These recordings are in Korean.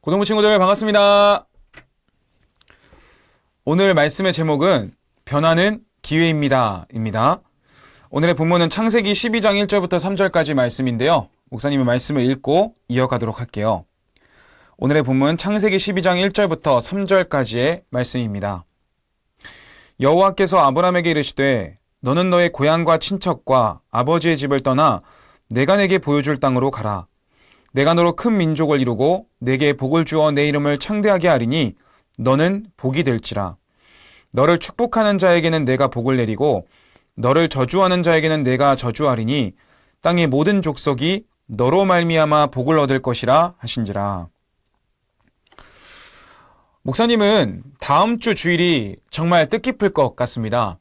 고등부 친구들 반갑습니다. 오늘 말씀의 제목은 변화는 기회입니다. 입니다. 오늘의 본문은 창세기 12장 1절부터 3절까지 말씀인데요. 목사님의 말씀을 읽고 이어가도록 할게요. 오늘의 본문 창세기 12장 1절부터 3절까지의 말씀입니다. 여호와께서 아브람에게 이르시되 너는 너의 고향과 친척과 아버지의 집을 떠나 내가 내게 보여줄 땅으로 가라. 내가 너로 큰 민족을 이루고 내게 복을 주어 내 이름을 창대하게 하리니 너는 복이 될지라. 너를 축복하는 자에게는 내가 복을 내리고 너를 저주하는 자에게는 내가 저주하리니 땅의 모든 족속이 너로 말미암아 복을 얻을 것이라 하신지라. 목사님은 다음 주 주일이 정말 뜻깊을 것 같습니다.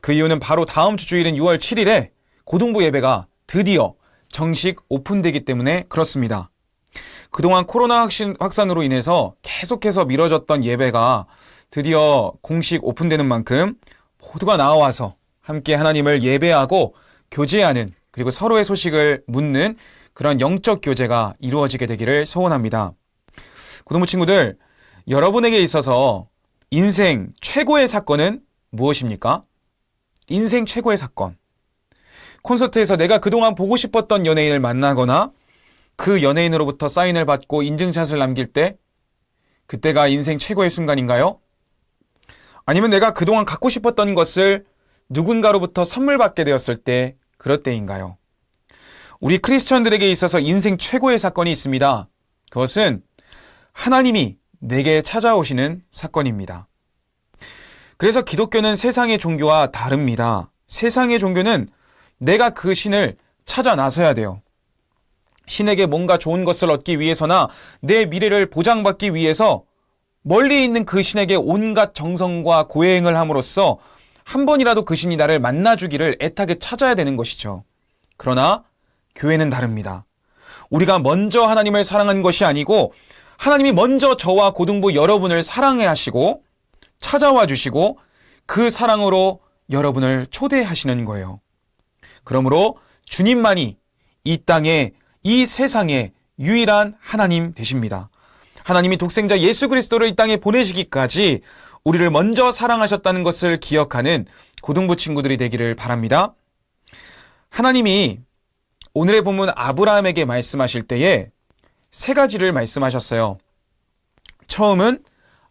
그 이유는 바로 다음 주 주일인 6월 7일에 고등부 예배가 드디어 정식 오픈되기 때문에 그렇습니다. 그동안 코로나 확산으로 인해서 계속해서 미뤄졌던 예배가 드디어 공식 오픈되는 만큼 모두가 나와서 함께 하나님을 예배하고 교제하는, 그리고 서로의 소식을 묻는 그런 영적 교제가 이루어지게 되기를 소원합니다. 고등부 친구들, 여러분에게 있어서 인생 최고의 사건은 무엇입니까? 인생 최고의 사건. 콘서트에서 내가 그동안 보고 싶었던 연예인을 만나거나 그 연예인으로부터 사인을 받고 인증샷을 남길 때, 그때가 인생 최고의 순간인가요? 아니면 내가 그동안 갖고 싶었던 것을 누군가로부터 선물 받게 되었을 때, 그럴 때인가요? 우리 크리스천들에게 있어서 인생 최고의 사건이 있습니다. 그것은 하나님이 내게 찾아오시는 사건입니다. 그래서 기독교는 세상의 종교와 다릅니다. 세상의 종교는 내가 그 신을 찾아 나서야 돼요. 신에게 뭔가 좋은 것을 얻기 위해서나 내 미래를 보장받기 위해서 멀리 있는 그 신에게 온갖 정성과 고행을 함으로써 한 번이라도 그 신이 나를 만나주기를 애타게 찾아야 되는 것이죠. 그러나 교회는 다릅니다. 우리가 먼저 하나님을 사랑한 것이 아니고 하나님이 먼저 저와 고등부 여러분을 사랑해 하시고 찾아와 주시고 그 사랑으로 여러분을 초대하시는 거예요. 그러므로 주님만이 이 땅에, 이 세상에 유일한 하나님 되십니다. 하나님이 독생자 예수 그리스도를 이 땅에 보내시기까지 우리를 먼저 사랑하셨다는 것을 기억하는 고등부 친구들이 되기를 바랍니다. 하나님이 오늘의 본문 아브라함에게 말씀하실 때에 세 가지를 말씀하셨어요. 처음은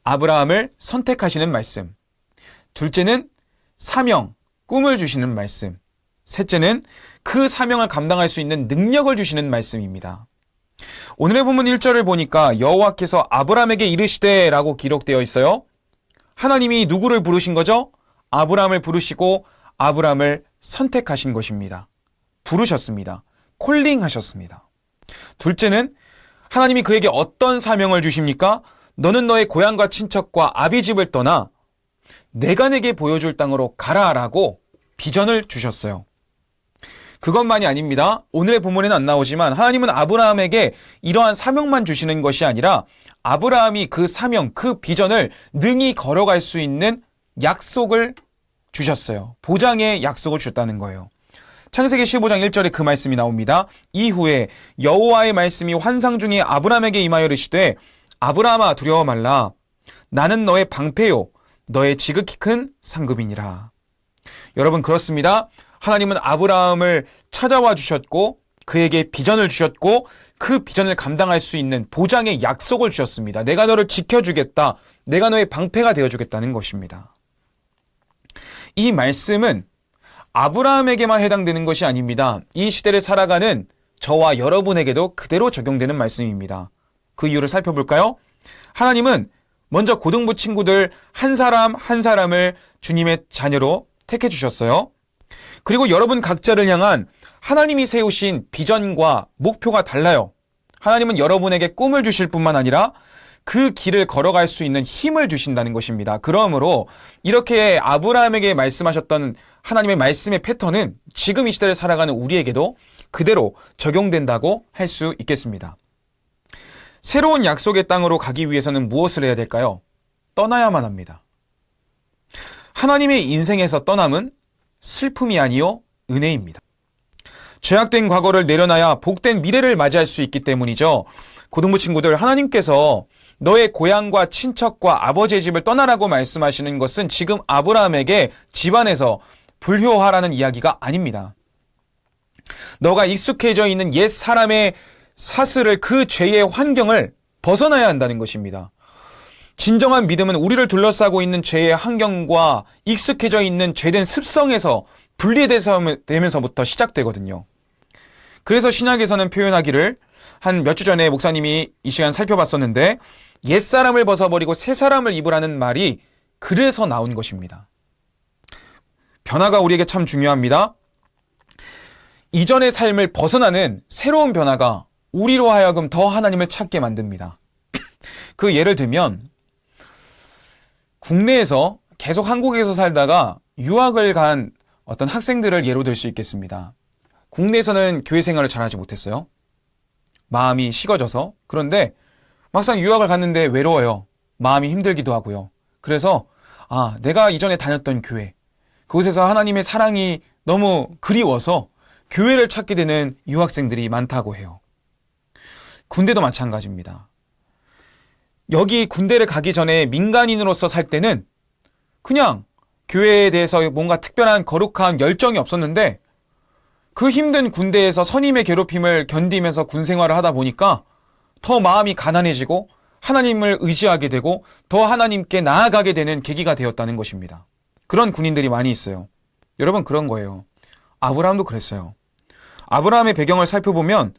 아브라함을 선택하시는 말씀. 둘째는 사명, 꿈을 주시는 말씀. 셋째는 그 사명을 감당할 수 있는 능력을 주시는 말씀입니다. 오늘의 본문 1절을 보니까 여호와께서 아브라함에게 이르시되 라고 기록되어 있어요. 하나님이 누구를 부르신 거죠? 아브라함을 부르시고 아브라함을 선택하신 것입니다. 부르셨습니다. 콜링하셨습니다. 둘째는 하나님이 그에게 어떤 사명을 주십니까? 너는 너의 고향과 친척과 아비집을 떠나 내가 내게 보여줄 땅으로 가라라고 비전을 주셨어요. 그것만이 아닙니다. 오늘의 본문에는 안 나오지만 하나님은 아브라함에게 이러한 사명만 주시는 것이 아니라 아브라함이 그 사명, 그 비전을 능히 걸어갈 수 있는 약속을 주셨어요. 보장의 약속을 주셨다는 거예요. 창세기 15장 1절에 그 말씀이 나옵니다. 이후에 여호와의 말씀이 환상 중에 아브라함에게 임하여 이르시되 아브라함아 두려워 말라. 나는 너의 방패요 너의 지극히 큰 상급이니라. 여러분, 그렇습니다. 하나님은 아브라함을 찾아와 주셨고 그에게 비전을 주셨고 그 비전을 감당할 수 있는 보장의 약속을 주셨습니다. 내가 너를 지켜주겠다. 내가 너의 방패가 되어주겠다는 것입니다. 이 말씀은 아브라함에게만 해당되는 것이 아닙니다. 이 시대를 살아가는 저와 여러분에게도 그대로 적용되는 말씀입니다. 그 이유를 살펴볼까요? 하나님은 먼저 고등부 친구들 한 사람 한 사람을 주님의 자녀로 택해 주셨어요. 그리고 여러분 각자를 향한 하나님이 세우신 비전과 목표가 달라요. 하나님은 여러분에게 꿈을 주실 뿐만 아니라 그 길을 걸어갈 수 있는 힘을 주신다는 것입니다. 그러므로 이렇게 아브라함에게 말씀하셨던 하나님의 말씀의 패턴은 지금 이 시대를 살아가는 우리에게도 그대로 적용된다고 할 수 있겠습니다. 새로운 약속의 땅으로 가기 위해서는 무엇을 해야 될까요? 떠나야만 합니다. 하나님의 인생에서 떠남은 슬픔이 아니요 은혜입니다. 죄악된 과거를 내려놔야 복된 미래를 맞이할 수 있기 때문이죠. 고등부 친구들, 하나님께서 너의 고향과 친척과 아버지의 집을 떠나라고 말씀하시는 것은 지금 아브라함에게 집안에서 불효하라는 이야기가 아닙니다. 너가 익숙해져 있는 옛 사람의 사슬을, 그 죄의 환경을 벗어나야 한다는 것입니다. 진정한 믿음은 우리를 둘러싸고 있는 죄의 환경과 익숙해져 있는 죄된 습성에서 분리되면서부터 시작되거든요. 그래서 신약에서는 표현하기를, 한 몇 주 전에 목사님이 이 시간 살펴봤었는데, 옛사람을 벗어버리고 새사람을 입으라는 말이 그래서 나온 것입니다. 변화가 우리에게 참 중요합니다. 이전의 삶을 벗어나는 새로운 변화가 우리로 하여금 더 하나님을 찾게 만듭니다. 그 예를 들면, 국내에서 계속 한국에서 살다가 유학을 간 어떤 학생들을 예로 들 수 있겠습니다. 국내에서는 교회 생활을 잘하지 못했어요. 마음이 식어져서. 그런데 막상 유학을 갔는데 외로워요. 마음이 힘들기도 하고요. 그래서 내가 이전에 다녔던 교회, 그곳에서 하나님의 사랑이 너무 그리워서 교회를 찾게 되는 유학생들이 많다고 해요. 군대도 마찬가지입니다. 여기 군대를 가기 전에 민간인으로서 살 때는 그냥 교회에 대해서 뭔가 특별한 거룩한 열정이 없었는데, 그 힘든 군대에서 선임의 괴롭힘을 견디면서 군 생활을 하다 보니까 더 마음이 가난해지고 하나님을 의지하게 되고 더 하나님께 나아가게 되는 계기가 되었다는 것입니다. 그런 군인들이 많이 있어요. 여러분, 그런 거예요. 아브라함도 그랬어요. 아브라함의 배경을 살펴보면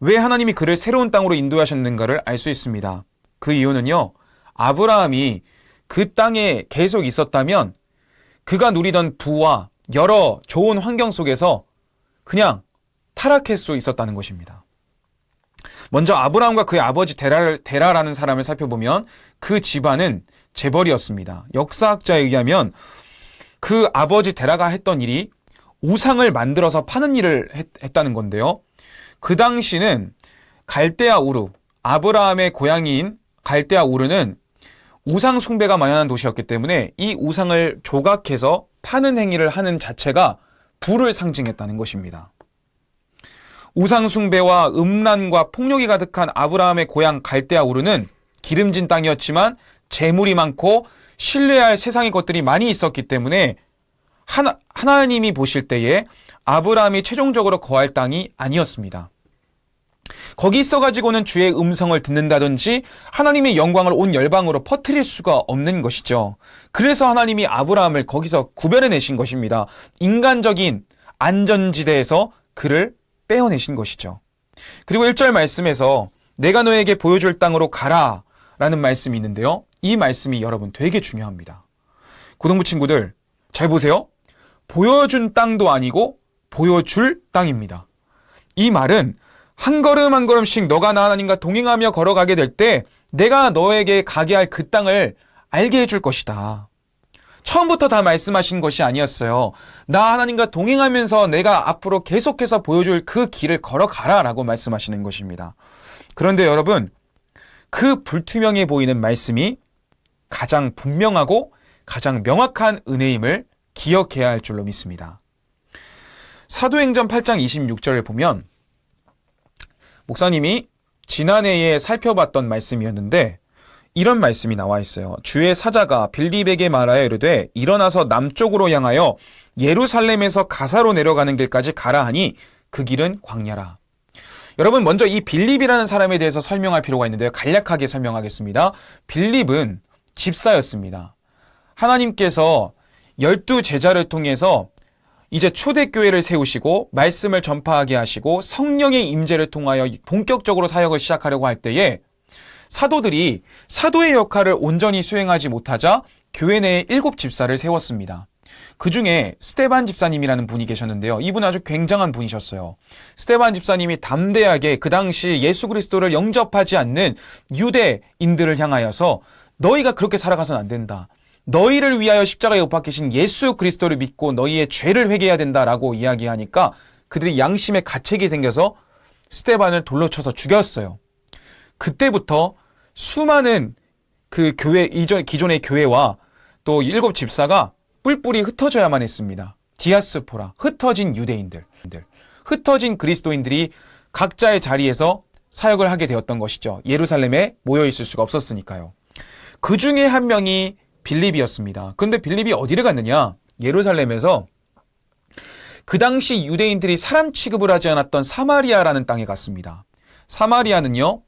왜 하나님이 그를 새로운 땅으로 인도하셨는가를 알 수 있습니다. 그 이유는요, 아브라함이 그 땅에 계속 있었다면 그가 누리던 부와 여러 좋은 환경 속에서 그냥 타락할 수 있었다는 것입니다. 먼저 아브라함과 그의 아버지 데라라는 사람을 살펴보면 그 집안은 재벌이었습니다. 역사학자에 의하면 그 아버지 데라가 했던 일이 우상을 만들어서 파는 일을 했다는 건데요. 그 당시는 갈대아 우르, 아브라함의 고향인 갈대아 우르는 우상 숭배가 만연한 도시였기 때문에 이 우상을 조각해서 파는 행위를 하는 자체가 부를 상징했다는 것입니다. 우상 숭배와 음란과 폭력이 가득한 아브라함의 고향 갈대아 우르는 기름진 땅이었지만 재물이 많고 신뢰할 세상의 것들이 많이 있었기 때문에 하나님이 보실 때에 아브라함이 최종적으로 거할 땅이 아니었습니다. 거기 있어가지고는 주의 음성을 듣는다든지 하나님의 영광을 온 열방으로 퍼뜨릴 수가 없는 것이죠. 그래서 하나님이 아브라함을 거기서 구별해내신 것입니다. 인간적인 안전지대에서 그를 빼어내신 것이죠. 그리고 1절 말씀에서 내가 너에게 보여줄 땅으로 가라 라는 말씀이 있는데요. 이 말씀이 여러분 되게 중요합니다. 고등부 친구들, 잘 보세요. 보여준 땅도 아니고 보여줄 땅입니다. 이 말은 한 걸음 한 걸음씩 너가 나 하나님과 동행하며 걸어가게 될 때 내가 너에게 가게 할 그 땅을 알게 해줄 것이다. 처음부터 다 말씀하신 것이 아니었어요. 나 하나님과 동행하면서 내가 앞으로 계속해서 보여줄 그 길을 걸어가라 라고 말씀하시는 것입니다. 그런데 여러분, 그 불투명해 보이는 말씀이 가장 분명하고 가장 명확한 은혜임을 기억해야 할 줄로 믿습니다. 사도행전 8장 26절을 보면 목사님이 지난해에 살펴봤던 말씀이었는데 이런 말씀이 나와 있어요. 주의 사자가 빌립에게 말하여 이르되 일어나서 남쪽으로 향하여 예루살렘에서 가사로 내려가는 길까지 가라 하니 그 길은 광야라. 여러분, 먼저 이 빌립이라는 사람에 대해서 설명할 필요가 있는데요. 간략하게 설명하겠습니다. 빌립은 집사였습니다. 하나님께서 12제자를 통해서 이제 초대교회를 세우시고 말씀을 전파하게 하시고 성령의 임재를 통하여 본격적으로 사역을 시작하려고 할 때에 사도들이 사도의 역할을 온전히 수행하지 못하자 교회 내에 7집사를 세웠습니다. 그 중에 스데반 집사님이라는 분이 계셨는데요. 이분은 아주 굉장한 분이셨어요. 스데반 집사님이 담대하게 그 당시 예수 그리스도를 영접하지 않는 유대인들을 향하여서 너희가 그렇게 살아가서는 안 된다. 너희를 위하여 십자가에 못 박히신 예수 그리스도를 믿고 너희의 죄를 회개해야 된다라고 이야기하니까 그들이 양심의 가책이 생겨서 스데반을 돌로 쳐서 죽였어요. 그때부터 수많은 그 기존의 교회와 또 7집사가 뿔뿔이 흩어져야만 했습니다. 디아스포라, 흩어진 유대인들. 흩어진 그리스도인들이 각자의 자리에서 사역을 하게 되었던 것이죠. 예루살렘에 모여 있을 수가 없었으니까요. 그 중에 한 명이 빌립이었습니다. 그런데 빌립이 어디를 갔느냐? 예루살렘에서 그 당시 유대인들이 사람 취급을 하지 않았던 사마리아라는 땅에 갔습니다. 사마리아는요,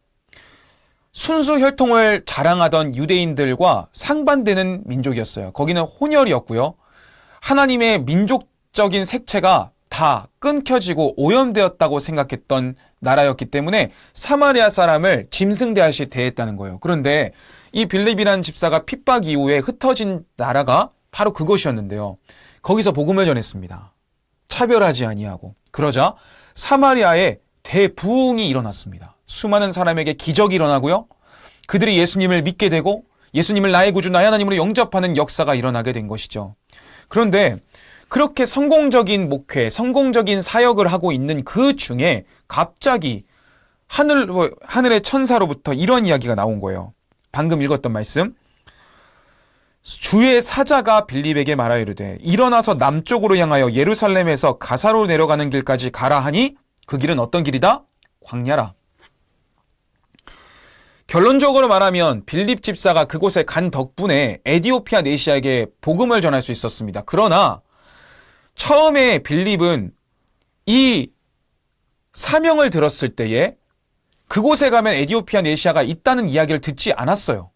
순수 혈통을 자랑하던 유대인들과 상반되는 민족이었어요. 거기는 혼혈이었고요. 하나님의 민족적인 색채가 다 끊겨지고 오염되었다고 생각했던 나라였기 때문에 사마리아 사람을 짐승대하시 대했다는 거예요. 그런데 이 빌립이라는 집사가 핍박 이후에 흩어진 나라가 바로 그곳이었는데요. 거기서 복음을 전했습니다. 차별하지 아니하고. 그러자 사마리아에 대부흥이 일어났습니다. 수많은 사람에게 기적이 일어나고요. 그들이 예수님을 믿게 되고 예수님을 나의 구주 나의 하나님으로 영접하는 역사가 일어나게 된 것이죠. 그런데 그렇게 성공적인 목회, 성공적인 사역을 하고 있는 그 중에 갑자기 하늘의 천사로부터 이런 이야기가 나온 거예요. 방금 읽었던 말씀. 주의 사자가 빌립에게 말하여 이르되 일어나서 남쪽으로 향하여 예루살렘에서 가사로 내려가는 길까지 가라 하니 그 길은 어떤 길이다? 광야라. 결론적으로 말하면 빌립 집사가 그곳에 간 덕분에 에디오피아 네시아에게 복음을 전할 수 있었습니다. 그러나 처음에 빌립은 이 사명을 들었을 때에 그곳에 가면 에디오피아 네시아가 있다는 이야기를 듣지 않았어요.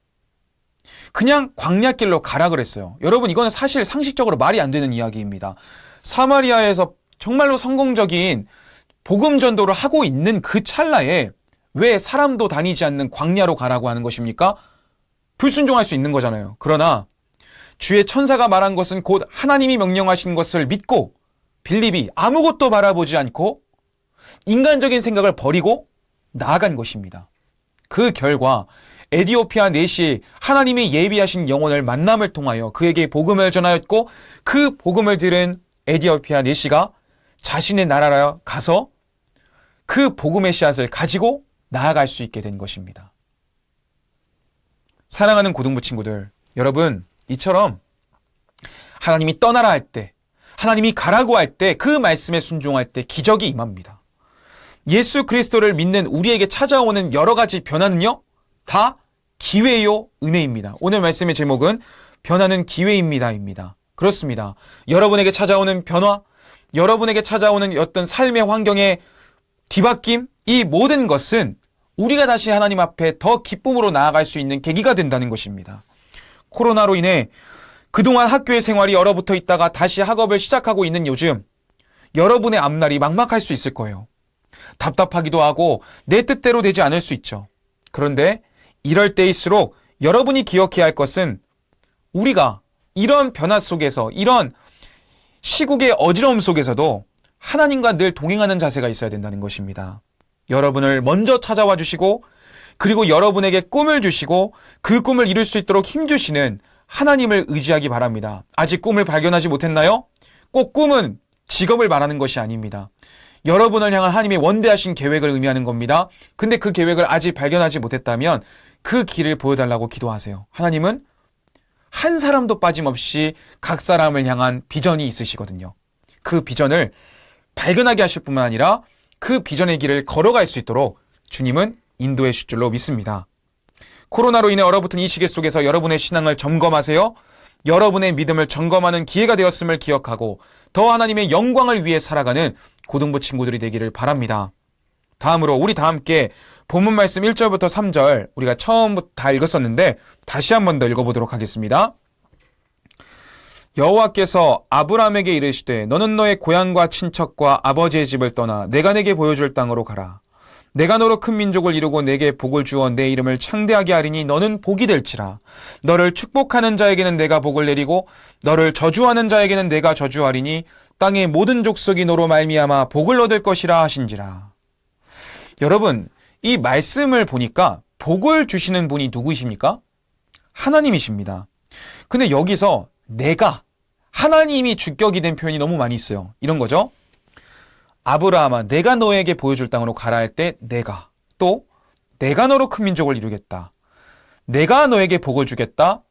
그냥 광야길로 가라 그랬어요. 여러분, 이거는 사실 상식적으로 말이 안 되는 이야기입니다. 사마리아에서 정말로 성공적인 복음 전도를 하고 있는 그 찰나에 왜 사람도 다니지 않는 광야로 가라고 하는 것입니까? 불순종할 수 있는 거잖아요. 그러나 주의 천사가 말한 것은 곧 하나님이 명령하신 것을 믿고 빌립이 아무것도 바라보지 않고 인간적인 생각을 버리고 나아간 것입니다. 그 결과 에디오피아 네시에 하나님이 예비하신 영혼을 만남을 통하여 그에게 복음을 전하였고 그 복음을 들은 에디오피아 네시가 자신의 나라로 가서 그 복음의 씨앗을 가지고 나아갈 수 있게 된 것입니다. 사랑하는 고등부 친구들, 여러분, 이처럼 하나님이 떠나라 할 때, 하나님이 가라고 할 때, 그 말씀에 순종할 때 기적이 임합니다. 예수 그리스도를 믿는 우리에게 찾아오는 여러 가지 변화는요, 다 기회요, 은혜입니다. 오늘 말씀의 제목은 변화는 기회입니다입니다. 그렇습니다. 여러분에게 찾아오는 변화, 여러분에게 찾아오는 어떤 삶의 환경의 뒤바뀜, 이 모든 것은 우리가 다시 하나님 앞에 더 기쁨으로 나아갈 수 있는 계기가 된다는 것입니다. 코로나로 인해 그동안 학교의 생활이 얼어붙어 있다가 다시 학업을 시작하고 있는 요즘 여러분의 앞날이 막막할 수 있을 거예요. 답답하기도 하고 내 뜻대로 되지 않을 수 있죠. 그런데 이럴 때일수록 여러분이 기억해야 할 것은 우리가 이런 변화 속에서, 이런 시국의 어지러움 속에서도 하나님과 늘 동행하는 자세가 있어야 된다는 것입니다. 여러분을 먼저 찾아와 주시고 그리고 여러분에게 꿈을 주시고 그 꿈을 이룰 수 있도록 힘주시는 하나님을 의지하기 바랍니다. 아직 꿈을 발견하지 못했나요? 꼭 꿈은 직업을 말하는 것이 아닙니다. 여러분을 향한 하나님의 원대하신 계획을 의미하는 겁니다. 근데 그 계획을 아직 발견하지 못했다면 그 길을 보여달라고 기도하세요. 하나님은 한 사람도 빠짐없이 각 사람을 향한 비전이 있으시거든요. 그 비전을 발견하게 하실 뿐만 아니라 그 비전의 길을 걸어갈 수 있도록 주님은 인도해 주실 줄로 믿습니다. 코로나로 인해 얼어붙은 이 시기 속에서 여러분의 신앙을 점검하세요. 여러분의 믿음을 점검하는 기회가 되었음을 기억하고 더 하나님의 영광을 위해 살아가는 고등부 친구들이 되기를 바랍니다. 다음으로 우리 다 함께 본문 말씀 1절부터 3절 우리가 처음부터 다 읽었었는데 다시 한 번 더 읽어보도록 하겠습니다. 여호와께서 아브라함에게 이르시되 너는 너의 고향과 친척과 아버지의 집을 떠나 내가 내게 보여줄 땅으로 가라. 내가 너로 큰 민족을 이루고 내게 복을 주어 내 이름을 창대하게 하리니 너는 복이 될지라. 너를 축복하는 자에게는 내가 복을 내리고 너를 저주하는 자에게는 내가 저주하리니 땅의 모든 족속이 너로 말미암아 복을 얻을 것이라 하신지라. 여러분, 이 말씀을 보니까 복을 주시는 분이 누구이십니까? 하나님이십니다. 근데 여기서 내가, 하나님이 주격이 된 표현이 너무 많이 있어요. 이런 거죠. 아브라함아, 내가 너에게 보여줄 땅으로 가라 할 때 내가, 또 내가 너로 큰 민족을 이루겠다. 내가 너에게 복을 주겠다.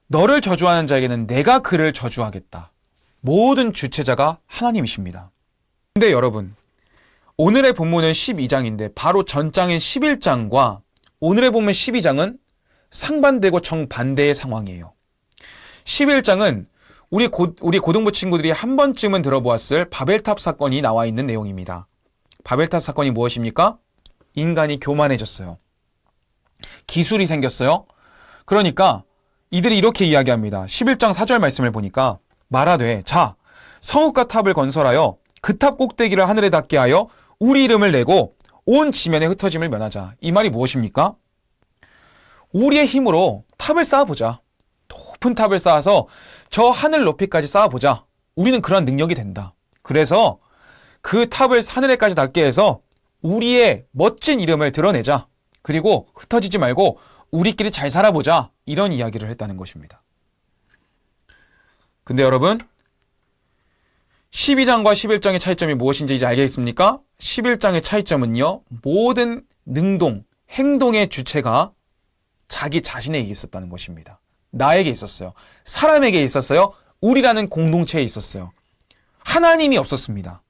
너를 저주하는 자에게는 내가 그를 저주하겠다. 모든 주체자가 하나님이십니다. 근데 여러분, 오늘의 본문은 12장인데 바로 전장인 11장과 오늘의 본문 12장은 상반되고 정반대의 상황이에요. 11장은 우리 고등부 친구들이 한 번쯤은 들어보았을 바벨탑 사건이 나와 있는 내용입니다. 바벨탑 사건이 무엇입니까? 인간이 교만해졌어요. 기술이 생겼어요. 그러니까 이들이 이렇게 이야기합니다. 11장 4절 말씀을 보니까 말하되 자 성읍과 탑을 건설하여 그 탑 꼭대기를 하늘에 닿게 하여 우리 이름을 내고 온 지면에 흩어짐을 면하자. 이 말이 무엇입니까? 우리의 힘으로 탑을 쌓아보자. 높은 탑을 쌓아서 저 하늘 높이까지 쌓아보자. 우리는 그런 능력이 된다. 그래서 그 탑을 하늘에까지 닿게 해서 우리의 멋진 이름을 드러내자. 그리고 흩어지지 말고 우리끼리 잘 살아보자. 이런 이야기를 했다는 것입니다. 근데 여러분, 12장과 11장의 차이점이 무엇인지 이제 알겠습니까? 11장의 차이점은요, 모든 능동, 행동의 주체가 자기 자신에게 있었다는 것입니다. 나에게 있었어요. 사람에게 있었어요. 우리라는 공동체에 있었어요. 하나님이 없었습니다.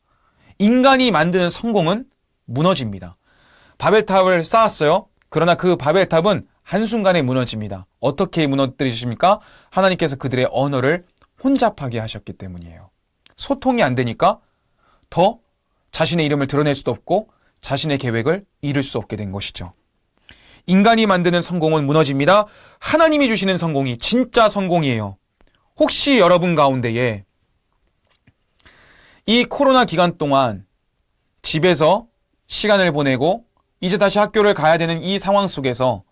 인간이 만드는 성공은 무너집니다. 바벨탑을 쌓았어요. 그러나 그 바벨탑은 한순간에 무너집니다. 어떻게 무너뜨리십니까? 하나님께서 그들의 언어를 혼잡하게 하셨기 때문이에요. 소통이 안 되니까 더 자신의 이름을 드러낼 수도 없고 자신의 계획을 이룰 수 없게 된 것이죠. 인간이 만드는 성공은 무너집니다. 하나님이 주시는 성공이 진짜 성공이에요. 혹시 여러분 가운데에 이 코로나 기간 동안 집에서 시간을 보내고 이제 다시 학교를 가야 되는 이 상황 속에서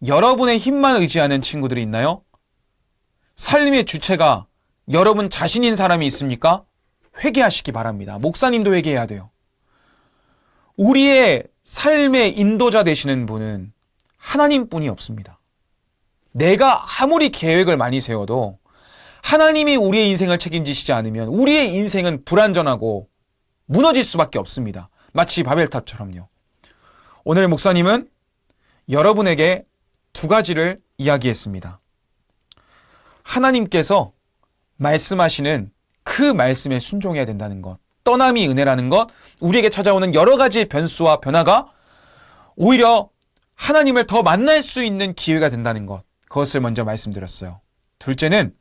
여러분의 힘만 의지하는 친구들이 있나요? 삶의 주체가 여러분 자신인 사람이 있습니까? 회개하시기 바랍니다. 목사님도 회개해야 돼요. 우리의 삶의 인도자 되시는 분은 하나님뿐이 없습니다. 내가 아무리 계획을 많이 세워도 하나님이 우리의 인생을 책임지시지 않으면 우리의 인생은 불완전하고 무너질 수밖에 없습니다. 마치 바벨탑처럼요. 오늘 목사님은 여러분에게 두 가지를 이야기했습니다. 하나님께서 말씀하시는 그 말씀에 순종해야 된다는 것, 떠남이 은혜라는 것, 우리에게 찾아오는 여러 가지의 변수와 변화가 오히려 하나님을 더 만날 수 있는 기회가 된다는 것, 그것을 먼저 말씀드렸어요. 둘째는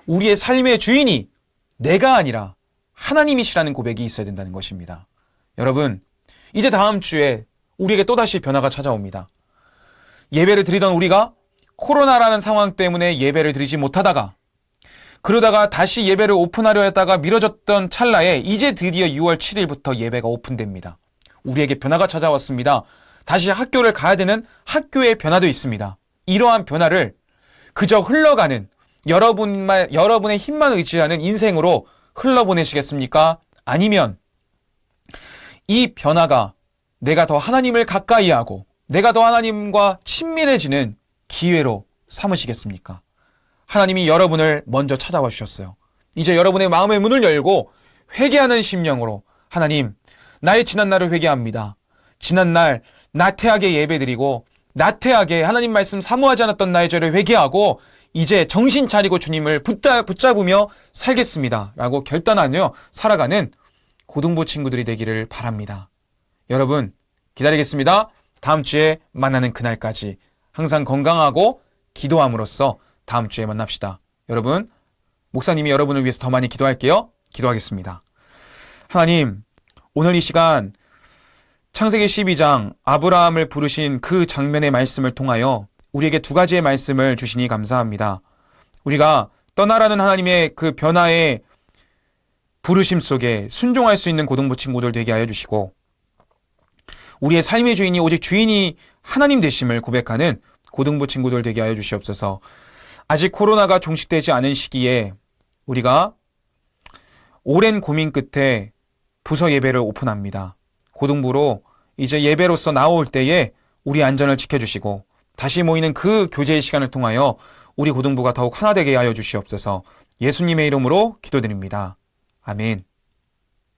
우리의 삶의 주인이 내가 아니라 하나님이시라는 고백이 있어야 된다는 것입니다. 여러분, 이제 다음 주에 우리에게 또다시 변화가 찾아옵니다. 예배를 드리던 우리가 코로나라는 상황 때문에 예배를 드리지 못하다가 그러다가 다시 예배를 오픈하려 했다가 미뤄졌던 찰나에 이제 드디어 6월 7일부터 예배가 오픈됩니다. 우리에게 변화가 찾아왔습니다. 다시 학교를 가야 되는 학교의 변화도 있습니다. 이러한 변화를 그저 흘러가는 여러분의 힘만 의지하는 인생으로 흘러보내시겠습니까? 아니면 이 변화가 내가 더 하나님을 가까이 하고 내가 더 하나님과 친밀해지는 기회로 삼으시겠습니까? 하나님이 여러분을 먼저 찾아와 주셨어요. 이제 여러분의 마음의 문을 열고 회개하는 심령으로 하나님, 나의 지난날을 회개합니다. 지난날 나태하게 예배드리고 나태하게 하나님 말씀 사모하지 않았던 나의 죄를 회개하고 이제 정신 차리고 주님을 붙잡으며 살겠습니다. 라고 결단하며 살아가는 고등부 친구들이 되기를 바랍니다. 여러분, 기다리겠습니다. 다음 주에 만나는 그날까지 항상 건강하고 기도함으로써 다음 주에 만납시다. 여러분, 목사님이 여러분을 위해서 더 많이 기도할게요. 기도하겠습니다. 하나님, 오늘 이 시간 창세기 12장 아브라함을 부르신 그 장면의 말씀을 통하여 우리에게 두 가지의 말씀을 주시니 감사합니다. 우리가 떠나라는 하나님의 그 변화의 부르심 속에 순종할 수 있는 고등부 친구들 되게 하여 주시고 우리의 삶의 주인이 오직 주인이 하나님 되심을 고백하는 고등부 친구들 되게 하여 주시옵소서. 아직 코로나가 종식되지 않은 시기에 우리가 오랜 고민 끝에 부서 예배를 오픈합니다. 고등부로 이제 예배로서 나올 때에 우리 안전을 지켜주시고 다시 모이는 그 교제의 시간을 통하여 우리 고등부가 더욱 하나 되게 하여 주시옵소서. 예수님의 이름으로 기도드립니다. 아멘.